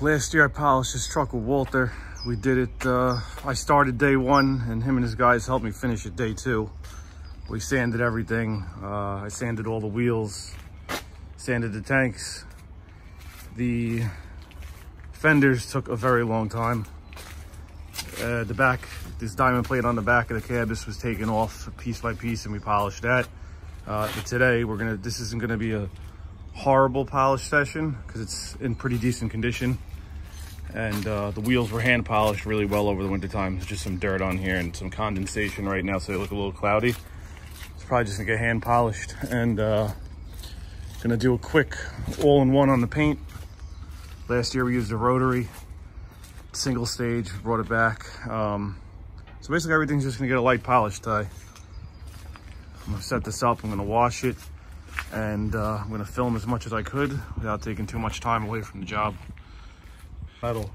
Last year I polished this truck with Walter. We did it, I started day one and him and his guys helped me finish it day two. We sanded everything. I sanded all the wheels, sanded the tanks. The fenders took a very long time. The back, this diamond plate on the back of the cab, this was taken off piece by piece and we polished that. But today this isn't gonna be a horrible polish session because it's in pretty decent condition. And the wheels were hand polished really well over the winter time. There's just some dirt on here and some condensation right now, so they look a little cloudy. It's probably just gonna get hand polished. And gonna do a quick all-in-one on the paint. Last year we used a rotary, single stage, brought it back. So basically everything's just gonna get a light polish today. I'm gonna set this up, I'm gonna wash it, and I'm gonna film as much as I could without taking too much time away from the job. Metal.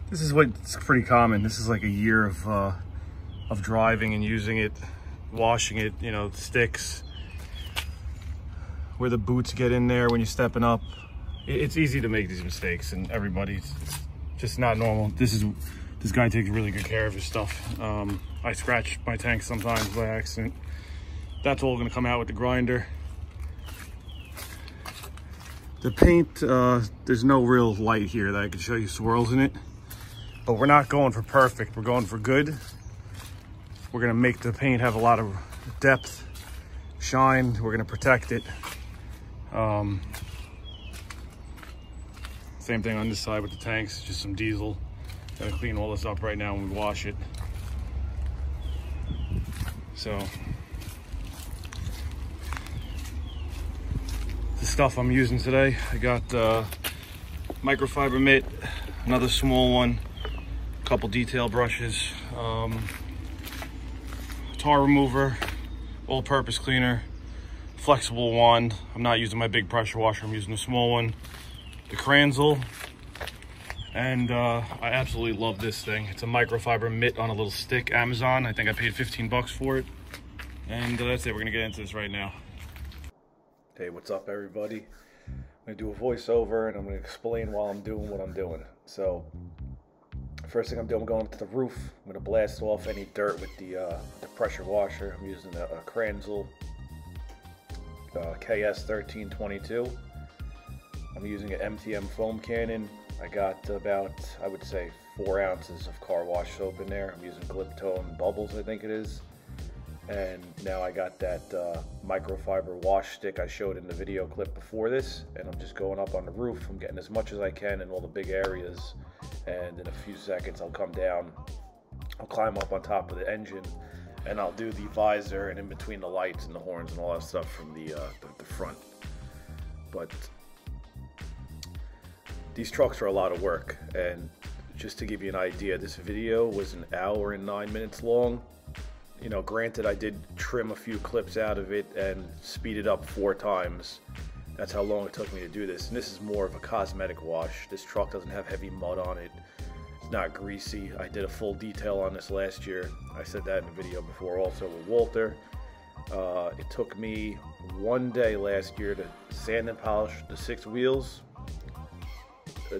This is what's pretty common. This is like a year of driving and using it, washing it, you know, sticks, where the boots get in there when you're stepping up. It's easy to make these mistakes, and it's just not normal. This guy takes really good care of his stuff. I scratch my tank sometimes by accident. That's all gonna come out with the grinder. The paint, there's no real light here that I can show you swirls in it, but we're not going for perfect, we're going for good. We're gonna make the paint have a lot of depth, shine, we're gonna protect it. Same thing on this side with the tanks, just some diesel. Gonna clean all this up right now when we wash it. So, the stuff I'm using today, I got microfiber mitt, another small one, a couple detail brushes, tar remover, all-purpose cleaner, flexible wand. I'm not using my big pressure washer, I'm using a small one, the Kranzle, and I absolutely love this thing. It's a microfiber mitt on a little stick, Amazon. I think I paid 15 bucks for it. And that's it, we're gonna get into this right now. Hey, what's up everybody? I'm gonna do a voiceover and I'm gonna explain while I'm doing what I'm doing. So, first thing I'm doing, I'm going to the roof. I'm gonna blast off any dirt with the pressure washer. I'm using a Kranzle KS 1322. I'm using an MTM foam cannon. I got about, I would say, 4 ounces of car wash soap in there. I'm using Gliptone Bubbles, I think it is. And now I got that microfiber wash stick I showed in the video clip before this, and I'm just going up on the roof. I'm getting as much as I can in all the big areas, and in a few seconds I'll come down. I'll climb up on top of the engine, and I'll do the visor and in between the lights and the horns and all that stuff from the front. But these trucks are a lot of work, and just to give you an idea, this video was 1 hour and 9 minutes long. You know, granted, I did trim a few clips out of it and speed it up 4 times. That's how long it took me to do this. And this is more of a cosmetic wash. This truck doesn't have heavy mud on it. It's not greasy. I did a full detail on this last year. I said that in the video before also with Walter. It took me 1 day last year to sand and polish the 6 wheels,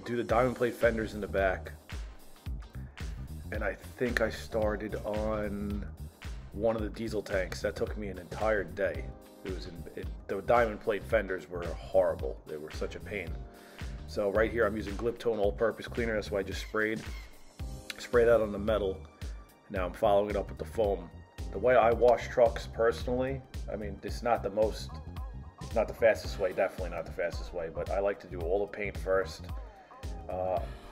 do the diamond plate fenders in the back, and I think I started on one of the diesel tanks. That took me an entire day. The diamond plate fenders were horrible. They were such a pain. So right here I'm using Gliptone all-purpose cleaner. That's why I just sprayed that on the metal. Now I'm following it up with the foam. The way I wash trucks personally, I mean, it's not the fastest way, definitely not the fastest way, but I like to do all the paint first.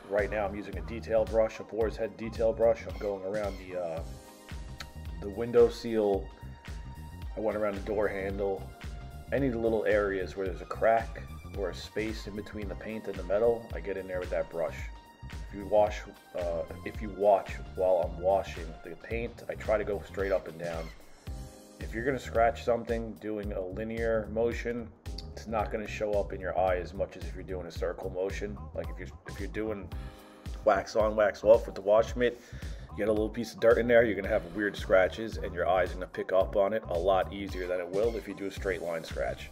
Right now I'm using a detail brush, a boar's head detail brush. I'm going around the window seal. I went around the door handle. Any little areas where there's a crack or a space in between the paint and the metal, I get in there with that brush. If you watch while I'm washing the paint, I try to go straight up and down. If you're gonna scratch something doing a linear motion, it's not gonna show up in your eye as much as if you're doing a circle motion. Like if you're doing wax on, wax off with the wash mitt, you get a little piece of dirt in there, you're gonna have weird scratches and your eye's gonna pick up on it a lot easier than it will if you do a straight line scratch.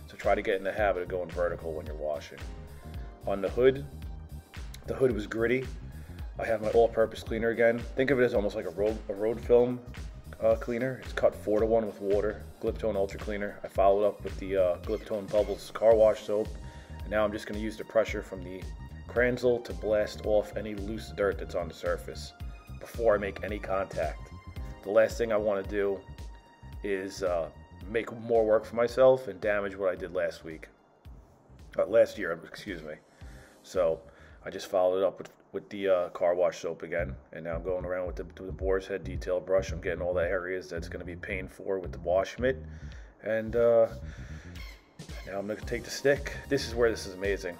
So try to get in the habit of going vertical when you're washing. On the hood, The hood was gritty. I have my all-purpose cleaner again. Think of it as almost like a road film cleaner. It's cut 4-to-1 with water, Gliptone Ultra Cleaner. I followed up with the Gliptone Bubbles car wash soap. And now I'm just going to use the pressure from the Kranzle to blast off any loose dirt that's on the surface before I make any contact. The last thing I want to do is make more work for myself and damage what I did last year, excuse me. So I just followed it up with the car wash soap again, and now I'm going around with the boar's head detail brush. I'm getting all the areas that's going to be pained for with the wash mitt, and now I'm going to take the stick. This is where this is amazing.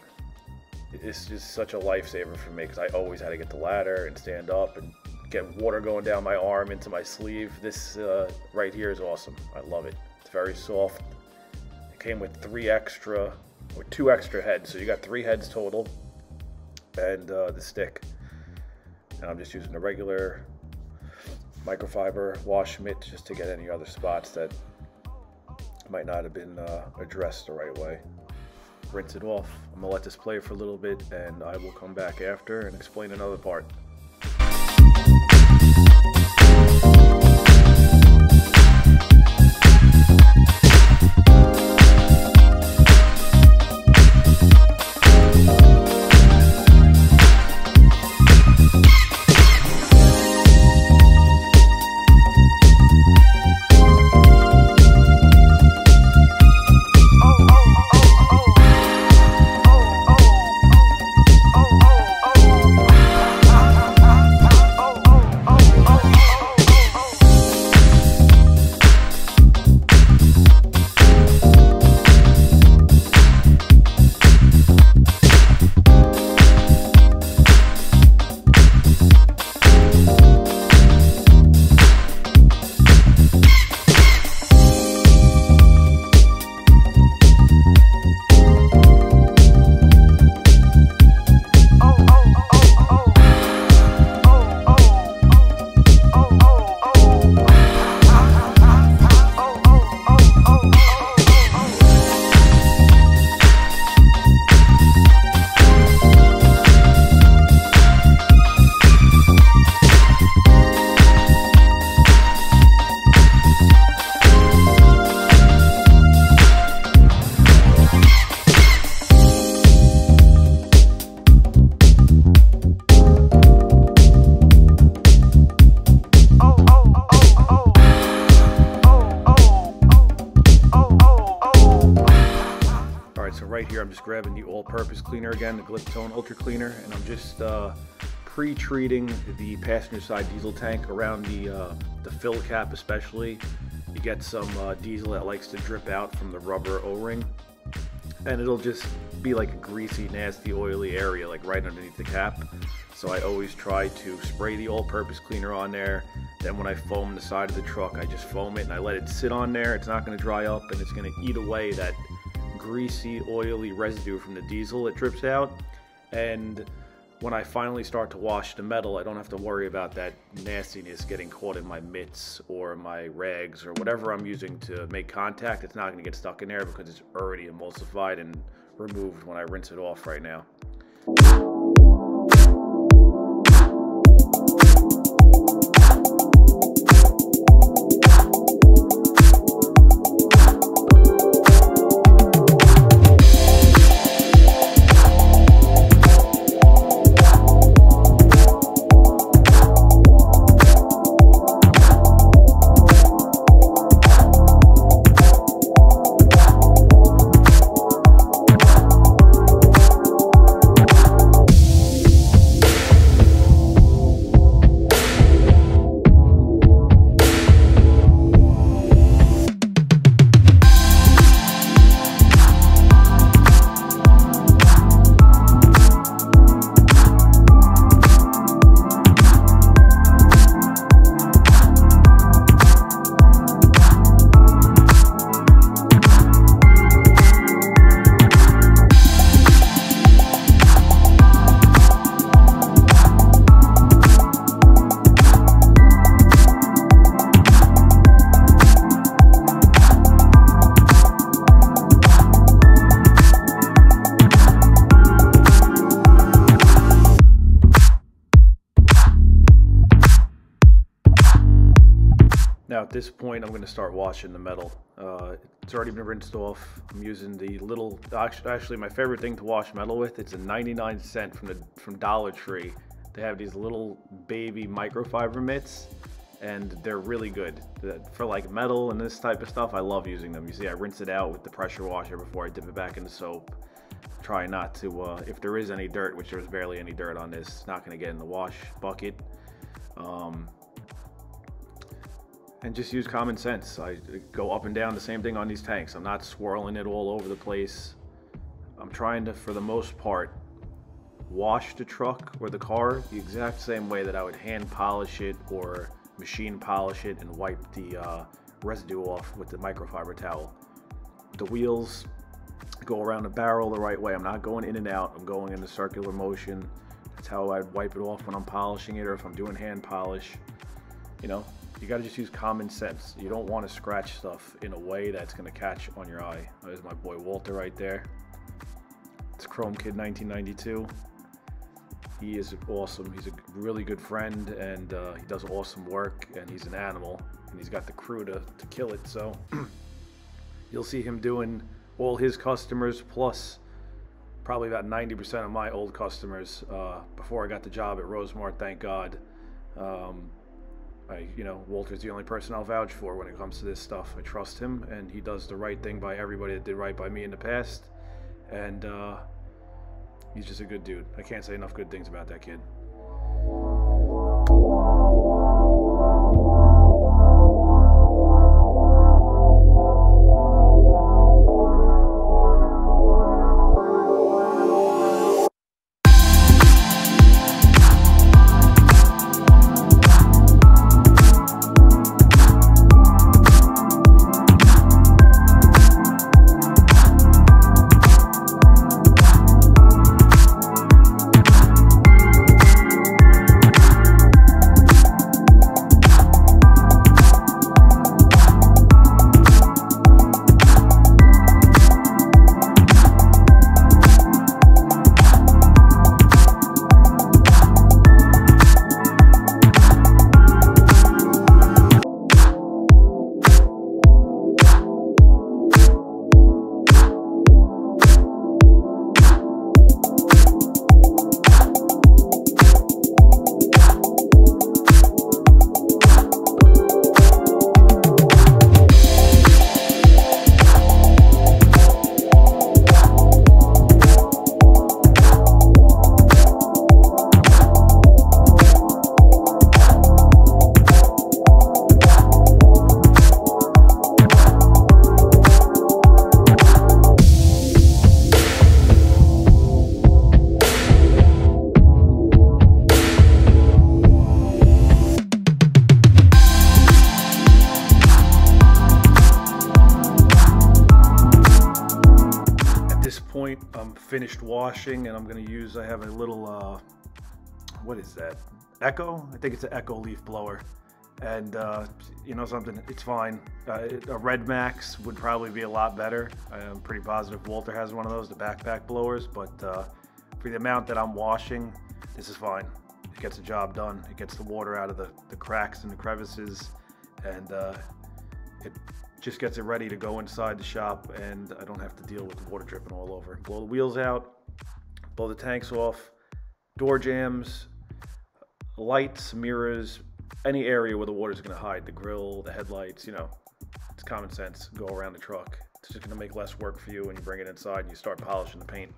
It's just such a lifesaver for me because I always had to get the ladder and stand up and get water going down my arm into my sleeve. This right here is awesome. I love it. It's very soft. It came with 2 extra heads, so you got 3 heads total, and the stick. And I'm just using the regular microfiber wash mitt just to get any other spots that might not have been addressed the right way. Rinse it off. I'm gonna let this play for a little bit, and I will come back after and explain another part. Right here I'm just grabbing the all-purpose cleaner again, the Gliptone Ultra Cleaner, and I'm just pre-treating the passenger side diesel tank around the fill cap especially. You get some diesel that likes to drip out from the rubber O-ring, and it'll just be like a greasy, nasty, oily area like right underneath the cap. So I always try to spray the all-purpose cleaner on there. Then when I foam the side of the truck, I just foam it and I let it sit on there. It's not going to dry up, and it's going to eat away that greasy, oily residue from the diesel that drips out. And when I finally start to wash the metal, I don't have to worry about that nastiness getting caught in my mitts or my rags or whatever I'm using to make contact. It's not going to get stuck in there because it's already emulsified and removed when I rinse it off right now. Now at this point, I'm going to start washing the metal. It's already been rinsed off. I'm using the little, actually my favorite thing to wash metal with, it's a 99-cent from Dollar Tree. They have these little baby microfiber mitts, and they're really good. For like metal and this type of stuff, I love using them. You see, I rinse it out with the pressure washer before I dip it back in the soap. Try not to, if there is any dirt, which there's barely any dirt on this, it's not going to get in the wash bucket. And just use common sense. I go up and down the same thing on these tanks. I'm not swirling it all over the place. I'm trying to, for the most part, wash the truck or the car the exact same way that I would hand polish it or machine polish it and wipe the residue off with the microfiber towel. The wheels go around the barrel the right way. I'm not going in and out. I'm going in the circular motion. That's how I'd wipe it off when I'm polishing it or if I'm doing hand polish. You know, you got to just use common sense. You don't want to scratch stuff in a way that's going to catch on your eye. There's my boy Walter right there. It's Chrome Kid 1992. He is awesome. He's a really good friend, and he does awesome work, and he's an animal, and he's got the crew to kill it. So you'll see him doing all his customers plus probably about 90% of my old customers before I got the job at Rosemart, thank God. Walter's the only person I'll vouch for when it comes to this stuff. I trust him, and he does the right thing by everybody that did right by me in the past, and he's just a good dude. I can't say enough good things about that kid. I'm finished washing, and I'm going to use, I have a little, what is that? Echo? I think it's an Echo leaf blower. And you know something, it's fine. A Red Max would probably be a lot better. I'm pretty positive Walter has one of those, the backpack blowers, but for the amount that I'm washing, this is fine. It gets the job done. It gets the water out of the cracks and the crevices, and it just gets it ready to go inside the shop, and I don't have to deal with the water dripping all over. Blow the wheels out, blow the tanks off, door jams, lights, mirrors, any area where the water's going to hide, the grill, the headlights, you know, it's common sense. Go around the truck. It's just going to make less work for you when you bring it inside and you start polishing the paint.